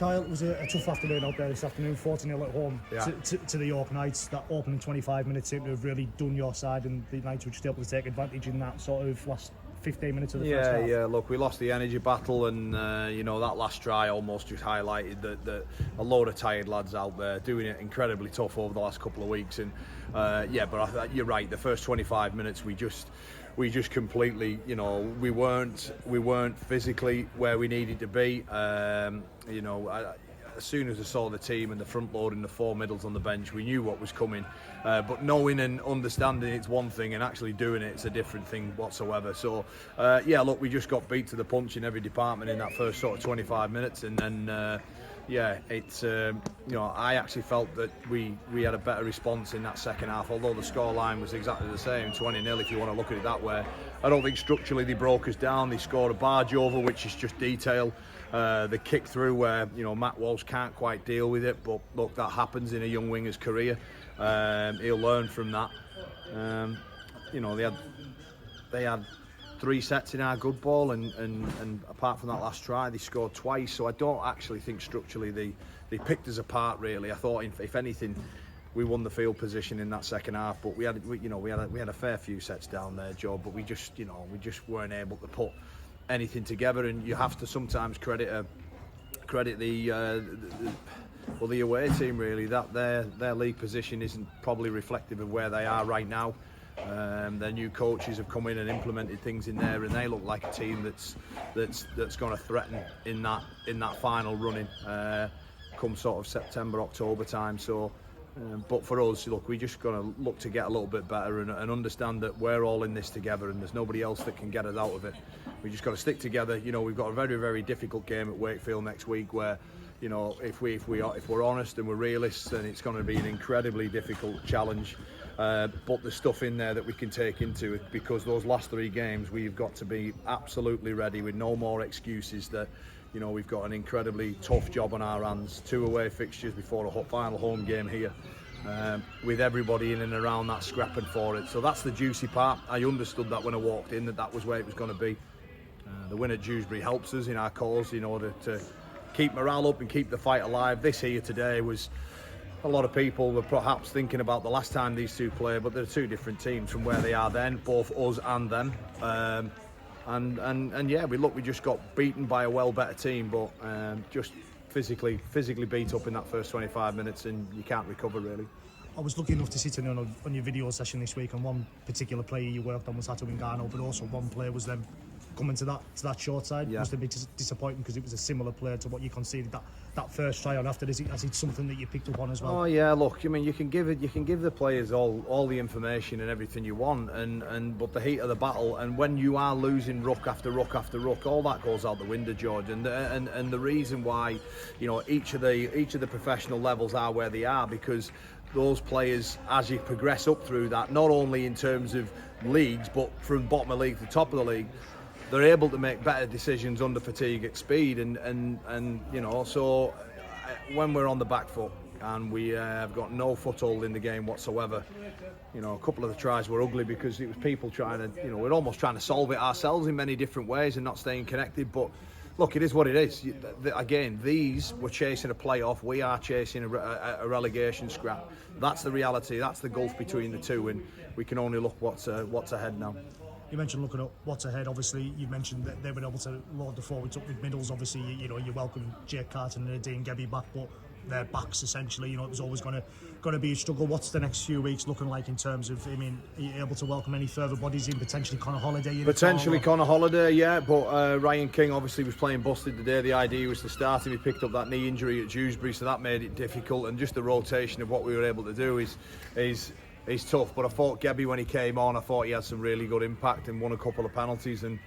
Kyle, it was a tough afternoon out there this afternoon, 40-0 at home to the York Knights. That opening 25 minutes seemed to have really done your side, and the Knights were just able to take advantage in that sort of last 15 minutes of the first half. Yeah, look, we lost the energy battle, and that last try almost just highlighted that a load of tired lads out there doing it incredibly tough over the last couple of weeks. And but you're right, the first 25 minutes we just completely, we weren't physically where we needed to be. As soon as I saw the team and the front load and the four middles on the bench, we knew what was coming. But knowing and understanding it's one thing, and actually doing it's a different thing whatsoever. So, look, we just got beat to the punch in every department in that first sort of 25 minutes, and then, I actually felt that we had a better response in that second half. Although the scoreline was exactly the same, 20-0 if you want to look at it that way. I don't think structurally they broke us down. They scored a barge over, which is just detail. The kick through where Matt Walsh can't quite deal with it, but look, that happens in a young winger's career. He'll learn from that. They had 3 sets in our good ball, and apart from that last try, they scored twice. So I don't actually think structurally they picked us apart really. I thought if anything, we won the field position in that second half, but we had a fair few sets down there, Joe. But we just weren't able to put anything together, and you have to sometimes credit the away team really, that their league position isn't probably reflective of where they are right now. Their new coaches have come in and implemented things in there, and they look like a team that's going to threaten in that final running come sort of September, October time. So. But for us, look, we're just going to look to get a little bit better and understand that we're all in this together, and there's nobody else that can get us out of it. We just got to stick together. We've got a very, very difficult game at Wakefield next week, where if we're honest and we're realists, then it's going to be an incredibly difficult challenge. But there's stuff in there that we can take into it, because those last 3 games we've got to be absolutely ready with no more excuses. That we've got an incredibly tough job on our hands. 2 away fixtures before a final home game here, with everybody in and around that scrapping for it. So that's the juicy part. I understood that when I walked in, that was where it was going to be. The win at Dewsbury helps us in our cause in order to keep morale up and keep the fight alive. This here today was, a lot of people were perhaps thinking about the last time these two played, but they're 2 different teams from where they are then, both us and them. We just got beaten by a well better team, but just physically beat up in that first 25 minutes, and you can't recover really. I was lucky enough to sit in on your video session this week, and one particular player you worked on was Hato Ngannou, but also one player was them coming to that short side. Yeah. Must have been disappointing, because it was a similar player to what you conceded that first try on after. Is it something that you picked up on as well? Oh yeah, look, I mean, you can give the players all the information and everything you want, but the heat of the battle, and when you are losing ruck after ruck after ruck, all that goes out the window, George. And the reason why each of the professional levels are where they are, because those players, as you progress up through that, not only in terms of leagues, but from bottom of the league to top of the league, they're able to make better decisions under fatigue at speed, and so when we're on the back foot and we have got no foothold in the game whatsoever, a couple of the tries were ugly because it was people trying to, we're almost trying to solve it ourselves in many different ways and not staying connected. But look, it is what it is. Again, these were chasing a playoff. We are chasing a relegation scrap. That's the reality. That's the gulf between the two, and we can only look what's ahead now. You mentioned looking at what's ahead. Obviously, you mentioned that they were able to load the forwards up with middles. Obviously, you welcome Jake Carton and Dean Gebby back, but their backs essentially, it was always going to be a struggle. What's the next few weeks looking like in terms of? I mean, are you able to welcome any further bodies in? Potentially Connor Holiday. Connor Holiday, yeah. But Ryan King obviously was playing busted today. The idea was to start him. He picked up that knee injury at Dewsbury, so that made it difficult. And just the rotation of what we were able to do is tough. But I thought Gebby, when he came on, I thought he had some really good impact and won a couple of penalties. And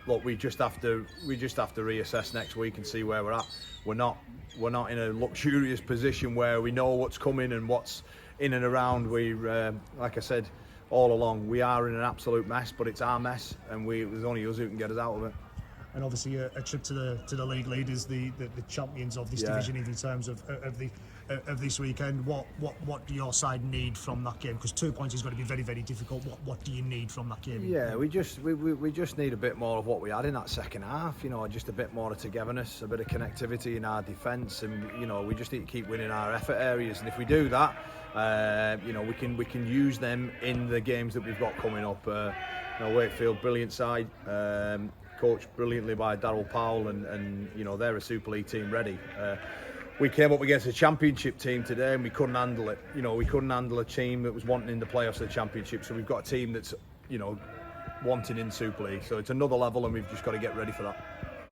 look, we just have to reassess next week and see where we're at. We're not in a luxurious position where we know what's coming and what's in and around. We're like I said all along, we are in an absolute mess, but it's our mess, and there's only us who can get us out of it. And obviously a trip to the league leaders, the champions of this division, in terms of of this weekend. What do your side need from that game? Because 2 points is going to be very, very difficult. What do you need from that game? Yeah, we just need a bit more of what we had in that second half. You know, just a bit more of togetherness, a bit of connectivity in our defence, and you know, we just need to keep winning our effort areas. And if we do that, you know, we can use them in the games that we've got coming up. You know, Wakefield, brilliant side, coached brilliantly by Darryl Powell, and you know, they're a Super League team ready. We came up against a Championship team today and we couldn't handle it. You know, we couldn't handle a team that was wanting in the playoffs of the Championship. So we've got a team that's, you know, wanting in Super League. So it's another level and we've just got to get ready for that.